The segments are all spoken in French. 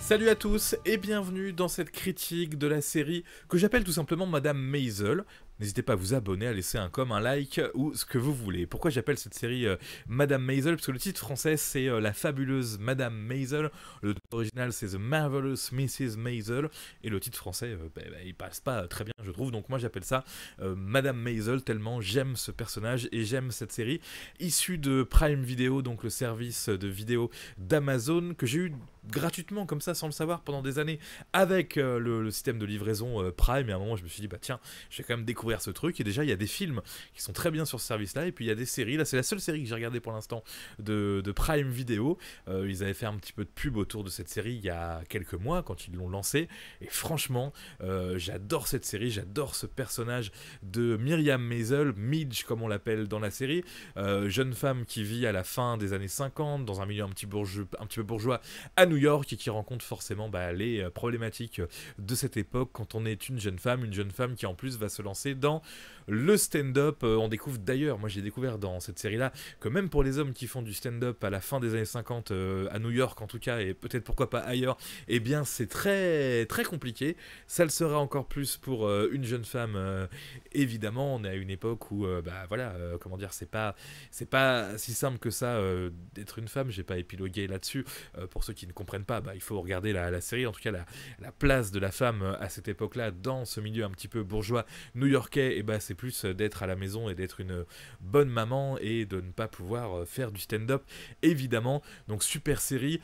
Salut à tous et bienvenue dans cette critique de la série que j'appelle tout simplement Madame Maisel. N'hésitez pas à vous abonner, à laisser un comme, un like ou ce que vous voulez. Pourquoi j'appelle cette série Madame Maisel? Parce que le titre français c'est La fabuleuse Madame Maisel. Le titre original c'est The Marvelous Mrs. Maisel. Et le titre français, il passe pas très bien je trouve. Donc moi j'appelle ça Madame Maisel tellement j'aime ce personnage et j'aime cette série. Issue de Prime Video, donc le service de vidéo d'Amazon que j'ai eu gratuitement comme ça sans le savoir pendant des années avec le système de livraison Prime. Et à un moment je me suis dit bah tiens, je vais quand même découvrir ce truc. Et déjà il y a des films qui sont très bien sur ce service là, et puis il y a des séries. Là c'est la seule série que j'ai regardée pour l'instant de Prime Video. Ils avaient fait un petit peu de pub autour de cette série il y a quelques mois quand ils l'ont lancée, et franchement j'adore cette série, j'adore ce personnage de Miriam Maisel, Midge comme on l'appelle dans la série, jeune femme qui vit à la fin des années 50 dans un milieu un petit peu bourgeois à New York, et qui rencontre forcément les problématiques de cette époque quand on est une jeune femme qui en plus va se lancer dans le stand-up. On découvre d'ailleurs, moi j'ai découvert dans cette série là, que même pour les hommes qui font du stand-up à la fin des années 50 à New York en tout cas, et peut-être pourquoi pas ailleurs, eh bien c'est très très compliqué. Ça le sera encore plus pour une jeune femme, évidemment. On est à une époque où comment dire, c'est pas si simple que ça d'être une femme. J'ai pas épilogué là-dessus, pour ceux qui ne comprennent pas, il faut regarder la série. En tout cas la place de la femme à cette époque là dans ce milieu un petit peu bourgeois new-yorkais, et c'est plus d'être à la maison et d'être une bonne maman et de ne pas pouvoir faire du stand-up évidemment. Donc super série.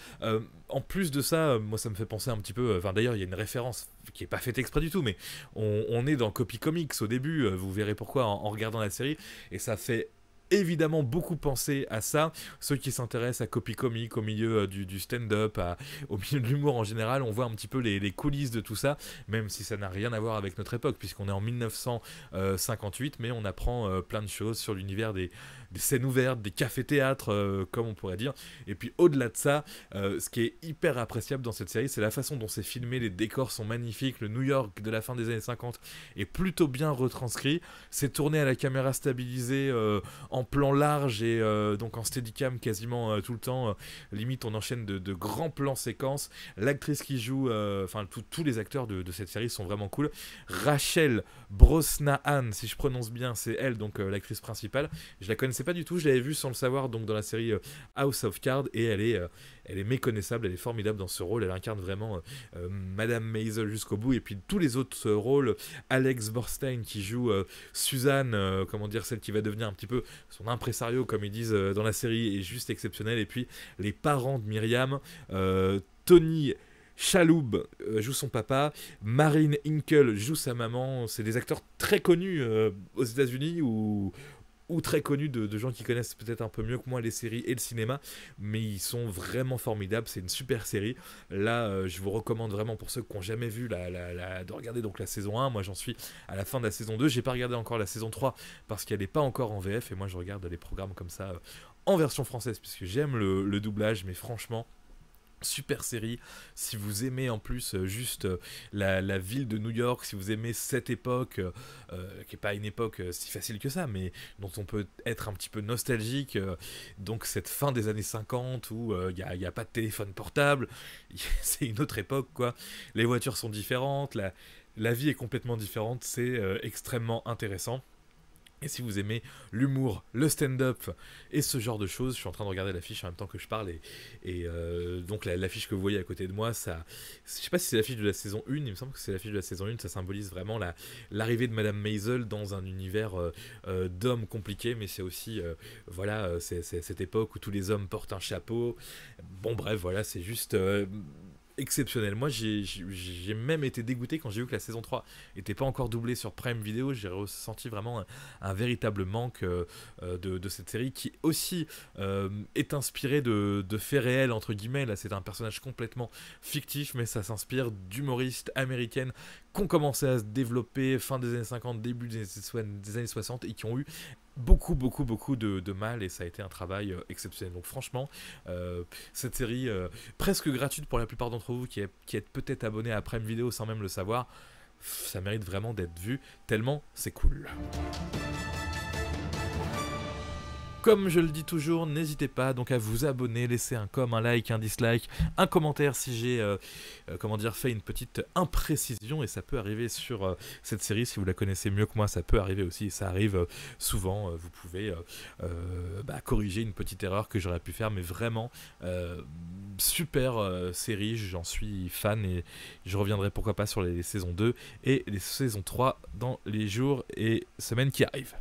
En plus de ça, moi ça me fait penser un petit peu, d'ailleurs il y a une référence qui est pas faite exprès du tout, mais on est dans Copy Comics au début, vous verrez pourquoi en regardant la série, et ça fait évidemment beaucoup penser à ça. Ceux qui s'intéressent à Copy Comics, au milieu du stand-up, au milieu de l'humour en général, on voit un petit peu les coulisses de tout ça, même si ça n'a rien à voir avec notre époque, puisqu'on est en 1958, mais on apprend plein de choses sur l'univers des scènes ouvertes, des cafés-théâtres, comme on pourrait dire. Et puis au-delà de ça, ce qui est hyper appréciable dans cette série, c'est la façon dont c'est filmé. Les décors sont magnifiques, le New York de la fin des années 50 est plutôt bien retranscrit, c'est tourné à la caméra stabilisée, en plan large, et donc en steadicam quasiment tout le temps, limite on enchaîne de grands plans séquences. L'actrice qui joue, tous les acteurs de cette série sont vraiment cool. Rachel Brosnahan, si je prononce bien, c'est elle, donc l'actrice principale. Je la connaissais pas du tout, je l'avais vue sans le savoir donc dans la série House of Cards, et elle est méconnaissable, elle est formidable dans ce rôle. Elle incarne vraiment Madame Maisel jusqu'au bout. Et puis tous les autres rôles, Alex Borstein qui joue Suzanne, celle qui va devenir un petit peu son impresario comme ils disent dans la série, est juste exceptionnel. Et puis les parents de Myriam, Tony Shalhoub joue son papa, Marine Hinkle joue sa maman. C'est des acteurs très connus aux États-Unis, ou très connus de gens qui connaissent peut-être un peu mieux que moi les séries et le cinéma, mais ils sont vraiment formidables. C'est une super série. Là, je vous recommande vraiment, pour ceux qui n'ont jamais vu de regarder donc la saison 1. Moi j'en suis à la fin de la saison 2, j'ai pas regardé encore la saison 3 parce qu'elle n'est pas encore en VF, et moi je regarde les programmes comme ça en version française puisque j'aime le doublage. Mais franchement, super série. Si vous aimez en plus juste la ville de New York, si vous aimez cette époque, qui n'est pas une époque si facile que ça, mais dont on peut être un petit peu nostalgique, donc cette fin des années 50 où il n'y a pas de téléphone portable, c'est une autre époque quoi. Les voitures sont différentes, la vie est complètement différente, c'est extrêmement intéressant. Et si vous aimez l'humour, le stand-up et ce genre de choses, je suis en train de regarder l'affiche en même temps que je parle, et donc l'affiche que vous voyez à côté de moi, ça, je sais pas si c'est l'affiche de la saison 1, il me semble que c'est l'affiche de la saison 1, ça symbolise vraiment l'arrivée de Madame Maisel dans un univers d'hommes compliqués, mais c'est aussi, c'est cette époque où tous les hommes portent un chapeau. Bon bref, voilà, c'est juste exceptionnel. Moi j'ai même été dégoûté quand j'ai vu que la saison 3 était pas encore doublée sur Prime Video. J'ai ressenti vraiment un véritable manque de cette série, qui aussi est inspirée de faits réels entre guillemets. Là c'est un personnage complètement fictif, mais ça s'inspire d'humoristes américaines qui ont commencé à se développer fin des années 50, début des années 60, et qui ont eu beaucoup de mal, et ça a été un travail exceptionnel. Donc franchement, cette série presque gratuite pour la plupart d'entre vous qui êtes peut-être abonnés à Prime Video sans même le savoir, ça mérite vraiment d'être vu tellement c'est cool. Comme je le dis toujours, n'hésitez pas donc à vous abonner, laisser un comme, un like, un dislike, un commentaire si j'ai comment dire, fait une petite imprécision, et ça peut arriver sur cette série, si vous la connaissez mieux que moi, ça peut arriver aussi, et ça arrive souvent, vous pouvez corriger une petite erreur que j'aurais pu faire, mais vraiment super série, j'en suis fan, et je reviendrai pourquoi pas sur les saisons 2 et les saisons 3 dans les jours et semaines qui arrivent.